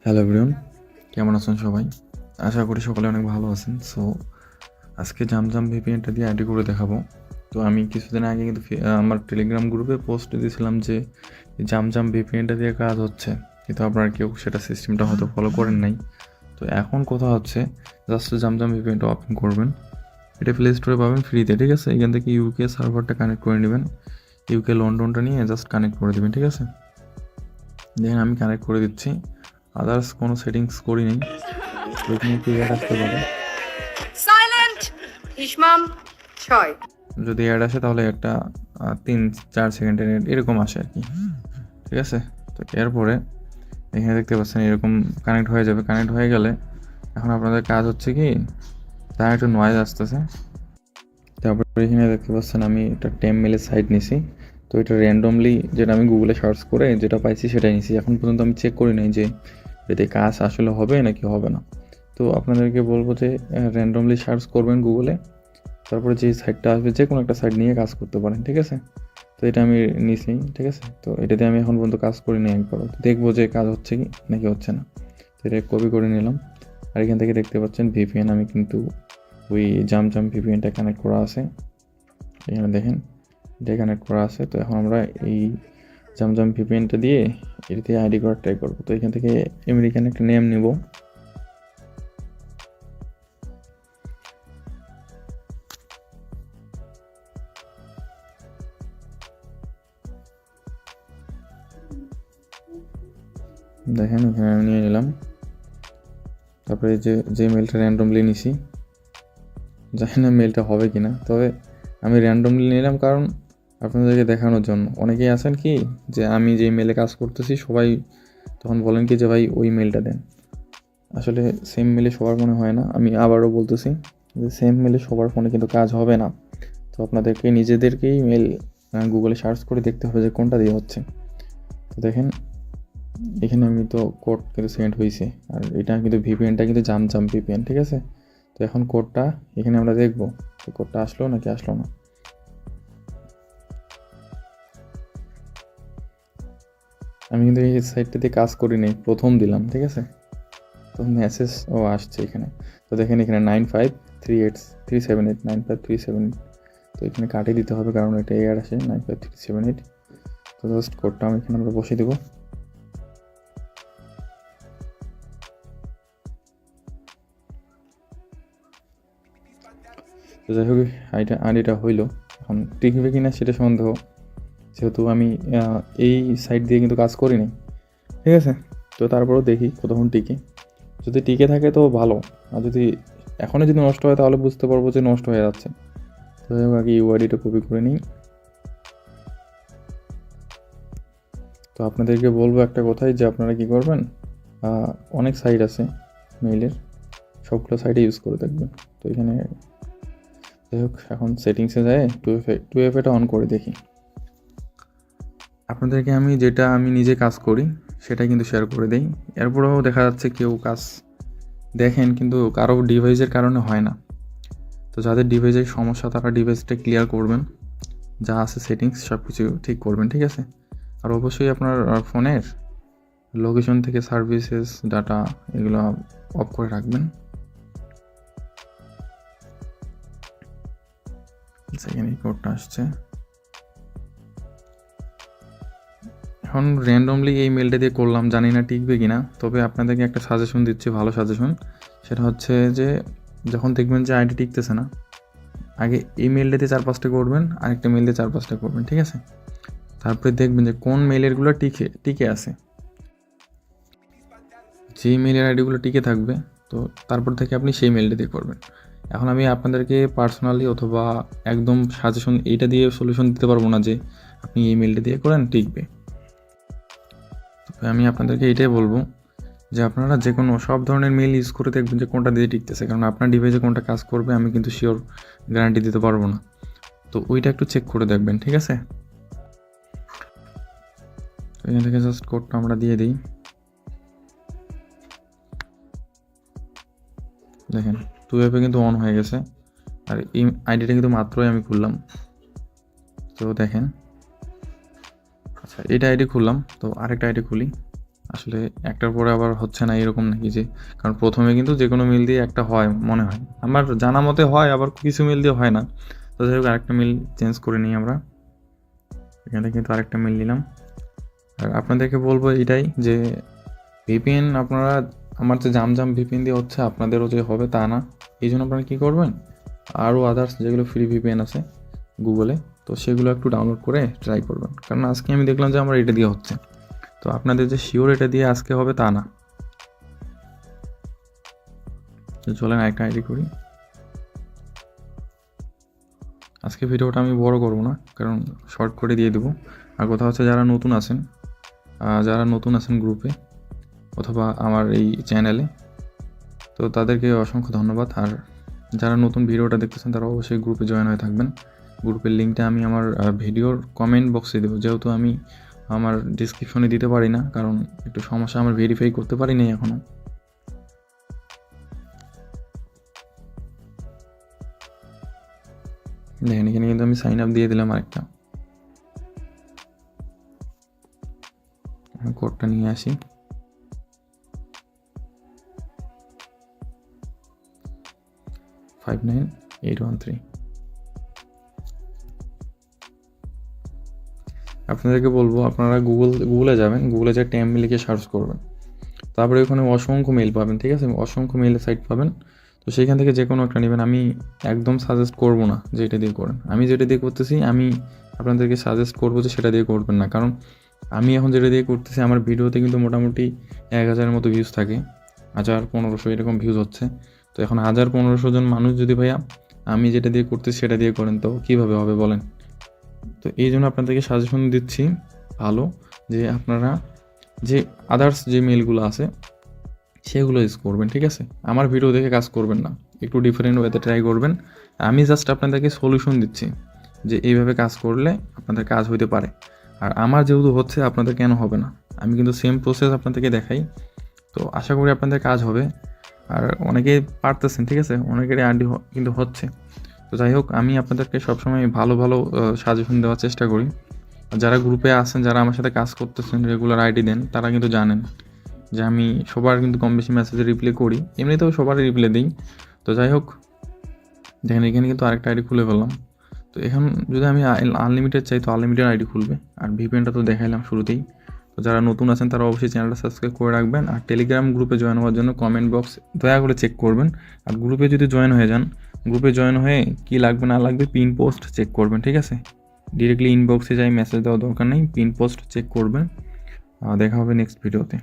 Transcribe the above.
Hello everyone, কেমন আছেন সবাই? আশা করি সকলে অনেক ভালো আছেন। সো আজকে জামজাম ভিপিএনটা দিয়ে আইডি করে দেখাবো। তো আমি কিছুদিন আগে কিন্তু আমার টেলিগ্রাম গ্রুপে পোস্ট দিয়েছিলাম যে জামজাম ভিপিএনটা দিয়ে কাজ হচ্ছে, কিন্তু আপনারা কেউ সেটা সিস্টেমটা হয়তো ফলো করেন নাই। তো এখন কথা হচ্ছে, জাস্ট জামজাম ভিপিএনটা ওপেন করবেন, এটা প্লে স্টোরে পাবেন ফ্রিতে, ঠিক আছে? এখান থেকে ইউকে সার্ভারটা কানেক্ট করে নেবেন, ইউকে লন্ডনটা নিয়ে জাস্ট কানেক্ট করে দেবেন, ঠিক আছে? দেখেন আমি কানেক্ট করে দিচ্ছি, আদার্স কোনো সেটিংস করি নেই। ওইখানে একটু অ্যাড আসতে পারে, সাইলেন্ট ইসমাম 6 যদি অ্যাড আসে তাহলে একটা 3-4 সেকেন্ডের এরকম আসে আর কি, ঠিক আছে? তো এরপরে এখানে দেখতে পাচ্ছেন এরকম কানেক্ট হয়ে যাবে। কানেক্ট হয়ে গেলে এখন আপনাদের কাজ হচ্ছে কি, তার একটু নয়েজ আসতেছে। তারপরে এখানে দেখতে পাচ্ছেন আমি একটা মেলের সাইট নিছি। তো এটা র্যান্ডমলি যেটা আমি গুগলে সার্চ করে যেটা পাইছি সেটাই নিছি। এখন পর্যন্ত আমি চেক করি নাই যে এতে কাজ আসলে হবে নাকি হবে না। তো আপনাদেরকে বলবো যে র্যান্ডমলি সার্চ করবেন গুগলে, তারপরে যে সাইটটা আসবে যে কোনো একটা সাইট নিয়ে কাজ করতে পারেন, ঠিক আছে? তো এটা আমি নিছি, ঠিক আছে? তো এটাতে আমি এখন পর্যন্ত কাজ করি নি একবারও। দেখবো যে কাজ হচ্ছে কি নাকি হচ্ছে না। তো এটা কপি করে নিলাম। আর এখান থেকে দেখতে পাচ্ছেন ভিপিএন, আমি কিন্তু ওই জামজাম ভিপিএনটা কানেক্ট করা আছে। এখানে দেখেন এটা কানেক্ট করা আছে। তো এখন আমরা এই জামজাম ভিপিএনটা দিয়ে এটাতে আইডি করার ট্রাই করবো। তো এখান থেকে আমেরিকান একটা নেম নিব। দেখেন এখানে আমি নিয়ে নিলাম। তারপরে যে মেলটা র্যান্ডমলি নিছি, জানি না মেলটা হবে কি না, তবে আমি র্যান্ডমলি নিলাম কারণ আপনাদেরকে দেখানোর জন্য। অনেকেই আছেন কি যে আমি যে মেলে কাজ করতেছি সবাই তখন বলেন কি যে ভাই ওই মেলটা দেন। আসলে সেম মেলে সবার মনে হয় না। আমি আবারও বলতেছি যে সেম মেলে সবার ফোনে কিন্তু কাজ হবে না। তো আপনাদেরকে নিজেদেরকেই মেল গুগলে সার্চ করে দেখতে হবে যে কোনটা দিয়ে হচ্ছে। তো দেখেন এখানে আমি তো কোড কিন্তু সেন্ড হয়েছে, আর এটা কিন্তু ভিপিএনটা কিন্তু জামজাম ভিপিএন, ঠিক আছে? তো এখন কোডটা এখানে আমরা দেখবো তো কোডটা আসলো নাকি আসলো না। আমি কিন্তু এই সাইটটাতে কাজ করিনি, প্রথম দিলাম, ঠিক আছে? তো মেসেজ আসছে এখানে। তো দেখেন এখানে 953837895378। তো এখানে কাটিয়ে দিতে হবে কারণ এটা এয়ার আসে 95378। তো জাস্ট কোডটা আমি এখানে আমরা বসিয়ে দেবো। তো যাই হোক আইডিটা হইলো, এখন টিকবে কিনা সেটা সন্দেহ, যেহেতু আমি এই সাইট দিয়ে কিন্তু কাজ করিনি, ঠিক আছে? তো তারপরেও দেখি কতক্ষণ টিকে। যদি টিকে থাকে তো ভালো, আর যদি এখনই যদি নষ্ট হয় তাহলে বুঝতে পারবো যে নষ্ট হয়ে যাচ্ছে। তো যাই হোক আগে ইউআইডিটা কপি করে নিই। তো আপনাদেরকে বলবো একটা কথাই যে আপনারা কি করবেন, অনেক সাইট আছে মেইলের, সবগুলো সাইটে ইউজ করে দেখবেন। তো এখানে যাই হোক এখন সেটিংসে যায় টু এফ এটা অন করে দেখি। আপনাদেরকে আমি যেটা আমি নিজে কাজ করি সেটা কিন্তু শেয়ার করে দেই। এরপরেও দেখা যাচ্ছে কেউ কাজ দেখেন কিন্তু কারো ডিভাইসের কারণে হয় না। তো যাদের ডিভাইসের সমস্যা তারা ডিভাইসটা ক্লিয়ার করবেন, যা আছে সেটিংস সব কিছু ঠিক করবেন, ঠিক আছে? আর অবশ্যই আপনার ফোনের লোকেশন থেকে সার্ভিসেস ডাটা এগুলো অফ করে রাখবেন। সেখানে কোডটা আসছে। এখন র্যান্ডমলি এই মেলটা দিয়ে করলাম, জানি না টিকবে কিনা, তবে আপনাদেরকে একটা সাজেশন দিচ্ছি, ভালো সাজেশন। সেটা হচ্ছে যে যখন দেখবেন যে আইডি টিকতেছে না, আগে এই মেলটাতে 4-5টা করবেন, আরেকটা মেল দিয়ে 4-5টা করবেন, ঠিক আছে? তারপরে দেখবেন যে কোন মেলেরগুলো টিকে আছে। যে মেলের আইডিগুলো টিকে থাকবে তো তারপর থেকে আপনি সেই মেলটা দিয়ে করবেন। এখন আমি আপনাদেরকে পার্সোনালি অথবা একদম সাজেশন এইটা দিয়ে সলিউশন দিতে পারবো না যে আপনি এই মেলটা দিয়ে করেন টিকবে। তবে আমি আপনাদেরকে এটাই বলবো যে আপনারা যে কোনো সব ধরনের মেল ইউজ করে দেখবেন যে কোনটা দিয়ে টিকতেছে, কারণ আপনার ডিভাইসে কোনটা কাজ করবে আমি কিন্তু শিওর গ্যারান্টি দিতে পারবো না। তো ওইটা একটু চেক করে দেখবেন, ঠিক আছে? তো এখান থেকে জাস্ট কোডটা আমরা দিয়ে দিই। দেখেন টু অ্যাপে কিন্তু অন হয়ে গেছে, আর এই আইডিটা কিন্তু মাত্রই আমি খুললাম। তো দেখেন, আচ্ছা এটা আইডি খুললাম, তো আরেকটা আইডি খুলি। আসলে একটার পরে আবার হচ্ছে না এরকম নাকি যে, কারণ প্রথমে কিন্তু যে কোনো মিল দিয়ে একটা হয় মনে হয়, আমার জানা মতে হয়, আবার কিছু মিল দিয়ে হয় না। তো যাই হোক আরেকটা মিল চেঞ্জ করে নিই আমরা, এখানে কিন্তু আরেকটা মিল নিলাম। আর আপনাদেরকে বলবো এটাই যে ভিপিএন আপনারা, আমার যে জাম ভিপিএন দিয়ে হচ্ছে আপনাদেরও যে হবে তা না। এই জন্য আপনারা কী করবেন, আরও আদার্স যেগুলো ফ্রি ভিপিএন আছে গুগলে, তো সেগুলো একটু ডাউনলোড করে ট্রাই করবেন। কারণ আজকে আমি দেখলাম যে আমার এটা দিয়ে হচ্ছে, তো আপনাদের যে শিওর এটা দিয়ে আজকে হবে তা না। তো চলেন একটা আইডি করি। আজকে ভিডিওটা আমি বড় করব না, কারণ শর্ট করে দিয়ে দেবো। আর কথা হচ্ছে যারা নতুন আছেন গ্রুপে অথবা আমার এই চ্যানেলে, তো তাদেরকে অসংখ্য ধন্যবাদ। আর যারা নতুন ভিডিওটা দেখতেছেন তারা অবশ্যই গ্রুপে জয়েন হয়ে থাকবেন। গ্রুপের লিঙ্কটা আমি আমার ভিডিওর কমেন্ট বক্সে দেবো, যেহেতু আমি আমার ডিসক্রিপশনে দিতে পারি না, কারণ একটু সমস্যা, আমার ভেরিফাই করতে পারি নাই এখনও। দেখেন এখানে কিন্তু আমি সাইন আপ দিয়ে দিলাম আরেকটা, কোডটা নিয়ে আসি। ফাইভ 9 8 1 3। আপনাদেরকে বলবো আপনারা গুগলে যাবেন, গুগলে যা ট্যাম লিখে সার্চ করবেন, তারপরে ওখানে অসংখ্য মেল পাবেন, ঠিক আছে, অসংখ্য মেলের সাইট পাবেন। তো সেইখান থেকে যে কোনো একটা নেবেন। আমি একদম সাজেস্ট করবো না যে এটা দিয়ে করেন, আমি যেটা দিয়ে করতেছি আমি আপনাদেরকে সাজেস্ট করবো যে সেটা দিয়ে করবেন না। কারণ আমি এখন যেটা দিয়ে করতেছি আমার ভিডিওতে কিন্তু মোটামুটি 1000-এর মতো ভিউজ থাকে, 1000-1500 এরকম ভিউজ হচ্ছে। তো এখন 1000-1500 জন মানুষ যদি ভাইয়া আমি যেটা দিয়ে করতেছি সেটা দিয়ে করেন, তো কীভাবে হবে বলেন? তো এই জন্য আপনাদেরকে সাজেশন দিচ্ছি ভালো, যে আপনারা যে আদার্স যে মেলগুলো আছে সেগুলো ইউজ করবেন, ঠিক আছে। আমার ভিডিও দেখে কাজ করবেন না, একটু ডিফারেন্ট ওয়েতে ট্রাই করবেন। আমি জাস্ট আপনাদেরকে সলিউশন দিচ্ছি যে এইভাবে কাজ করলে আপনাদের কাজ হইতে পারে। আর আমার যেহেতু হচ্ছে আপনাদের কেন হবে না, আমি কিন্তু সেম প্রসেস আপনাদেরকে দেখাই, তো আশা করি আপনাদের কাজ হবে। আর অনেকেই পারতেছেন, ঠিক আছে, অনেকেরই আইডি কিন্তু হচ্ছে। তো যাই হোক আমি আপনাদেরকে সবসময় ভালো ভালো সাজেশন দেওয়ার চেষ্টা করি। যারা গ্রুপে আছেন, যারা আমার সাথে কাজ করতেছেন, রেগুলার আইডি দেন, তারা কিন্তু জানেন যে আমি সবার কিন্তু কম বেশি মেসেজে রিপ্লাই করি, এমনিতেও সবারই রিপ্লাই দিই। তো যাই হোক দেখেন এখানে কিন্তু আরেকটা আইডি খুলে ফেললাম। তো এখন যদি আমি আনলিমিটেড চাই তো আনলিমিটেড আইডি খুলবে। আর ভিপিএনটা তো দেখাইলাম শুরুতেই। তো যারা নতুন আছেন তারা অবশ্যই চ্যানেলটা সাবস্ক্রাইব করে রাখবেন। আর টেলিগ্রাম গ্রুপে জয়েন হওয়ার জন্য কমেন্ট বক্স দয়া করে চেক করবেন। আর গ্রুপে যদি জয়েন হয়ে যান, গ্রুপে জয়েন হয়ে কী লাগবে না লাগবে পিন পোস্ট চেক করবেন, ঠিক আছে। ডিরেক্টলি ইনবক্সে যাই মেসেজ দেওয়ার দরকার নেই, পিন পোস্ট চেক করবেন। দেখা হবে নেক্সট ভিডিওতে।